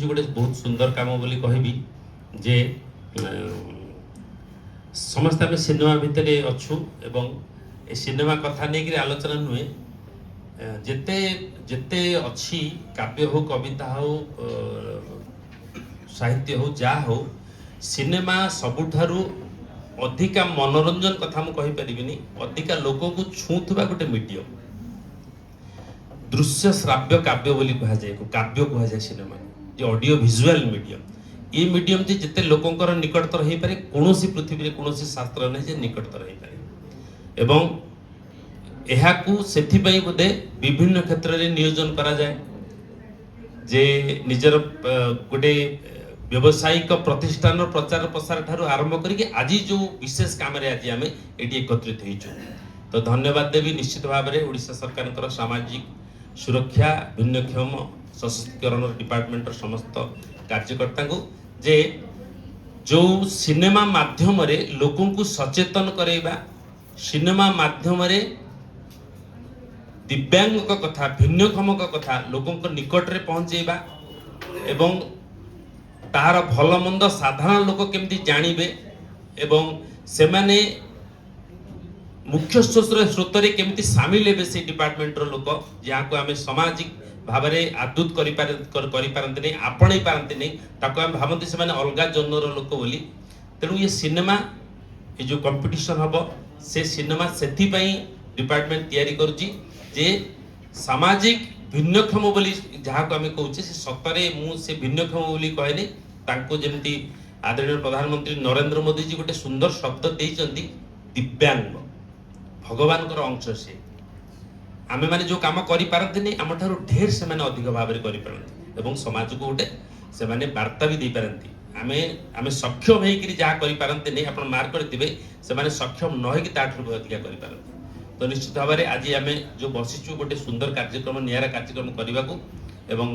गोटे बहुत सुंदर काम बोली कहबी जे समस्त आम सिनेमा भितर अच्छु एवं ए सिनेमा कथा नहीं आलोचना नुहे जेते जेते अच्छी काव्य हो कविता हो साहित्य हो जा हो सिनेमा सबुठारु अधिका मनोरंजन कथा मु कहि परिबिनी अधिका लोक को छुथुबा गोटे मीडियम दृश्य श्राव्य काव्य बोली कहा जाए काव्य कहा जाए सिनेमा जे ऑडियो विजुअल मीडियम ये मीडियम जे जिते लोकंकर निकटतर हो पारे कोनोसी पृथ्वी रे कोनोसी शास्त्र नै जे निकटतर हो पारे एवं एहाकू सेथि पई बोधे विभिन्न क्षेत्र रे नियोजन करा जाए जे निजर गोटे व्यावसायिक प्रतिष्ठान प्रचार प्रसार ठारू आरंभ करके आज जो विशेष काम रे आज आमे एटी एकत्रित होइछु तो धन्यवाद देवी निश्चित भाव में ओडिशा सरकार सामाजिक सुरक्षा भिन्नक्षम सशक्तिकरण डिपार्टमेंट समस्त कार्यकर्ता को जे जो सिनेमा माध्यम रे लोकों को सचेतन करेबा सिनेमा माध्यम रे दिव्यांग का कथा भिन्नक्षम का कथा लोकों को निकट रे पहुंचेबा एवं तार भल मंद साधारण लोक केमती जानिबे एवं सेमाने मुख्य स्रोत रे केमती सामिल हेबे से डिपार्टमेंट रो लोक जहाँ को आमे सामाजिक भाव में आदूत करि पारंते नहीं आपणे पारंते नहीं ताको हम भावंती से माने अलगा जनर लोक बोली तेणु ये सिनेमा ये जो कंपटीशन हबो से सिनेमा सेथि पई डिपार्टमेंट तैयारी करूची जे सामाजिक भिन्नक्षम बोली जहाँ को आमे कहूचे से सतरे मु से भिन्नक्षम बोली कहनी तांको जेमती आदरणीय प्रधानमंत्री नरेंद्र मोदी जी गोटे सुंदर शब्द देइचंती दिव्यांग भगवान अंश से आमे माने जो काम करि पारंते नहीं आम ठारू ढेर से माने अधिक भाव में करि पारंती एवं समाज को गोटे से माने वार्ता भी दे पारंती आमे आमे सक्षम हे कि जा करि पारंते नहीं आपण मार्क करथिबे से माने सक्षम न हे कि ताठू अधिक करि पारंती तो निश्चित भाव में आज आमे जो बसिचु गोटे सुंदर कार्यक्रम नियारा कार्यक्रम करबा को एवं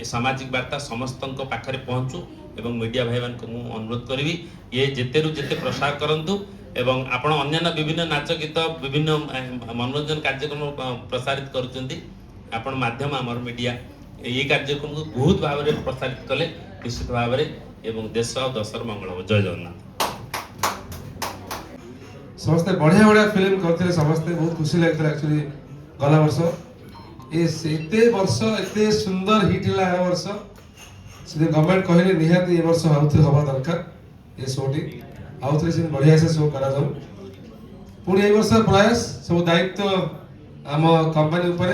सामाजिक वार्ता समस्तन पाखरे पहुंचू एवं मीडिया भाई मान को मु अनुरोध करी ये जेतेरु जेते प्रसार करंतु एवं आपण अन्य विभिन्न नाच गीत विभिन्न मनोरंजन कार्यक्रम प्रसारित करुचंती आपण माध्यम आमर मीडिया ये कार्यक्रम को बहुत भाव में प्रसारित कले निश्चित भाव में एवं देश और दशर मंगल हो जय जगन्नाथ समस्ते बढ़िया बढ़िया फिल्म करते समस्ते बहुत खुशी लगता एक्चुअली गला वर्ष एते वर्ष एते सुंदर हिट है वर्ष से गवर्नमेंट कहले निहाती ए वर्ष आउथरे हवा दरकार ये शोटी आउथरे से बढ़िया से शो करा जाऊ पुणी ए वर्ष प्रयास सब दायित्व आम कंपनी ऊपर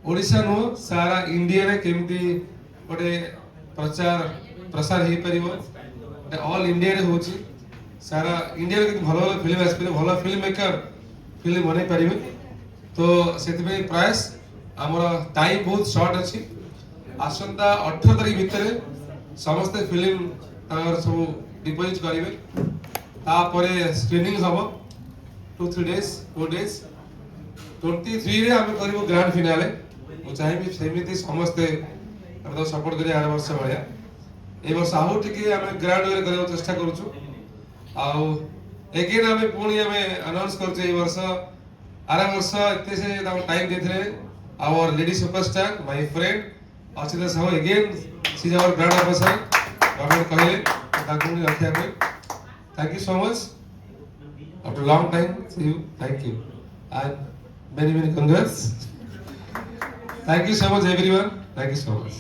ओडिशा नो सारा इंडिया रे केमती गोटे प्रचार प्रसार हे परिबो ऑल इंडिया रे होची सारा इंडिया रे भलो भलो फिल्म आसपे भलो फिल्म मेकर फिल्म बनै परिबे तो सेति पे प्रयास हमर टाइम बहुत शॉर्ट अछि आसंता 18 तारिख भितर समस्त फिल्म तार सब डिपॉजिट करिवे तापरे स्क्रीनिंग हबो 2-3 डेज 4 डेज 23 रे हम करिवो ग्रैंड फिनाले मु चाहेबी सेमिति समस्त हम तो सपोर्ट करी आर वर्ष भलिया ए वर्ष आउ टिके हम ग्रैंड वे करबो चेष्टा करूछु आउ एगेन हम पुणी हम अनाउंस करछु ए वर्ष आर वर्ष एते से टाइम देथले our lady superstar my friend Achita Sahu again, she is our brand ambassador. Government Kahile, thank you so much. After a long time, see you. Thank you. And many congrats. Thank you so much everyone. Thank you so much.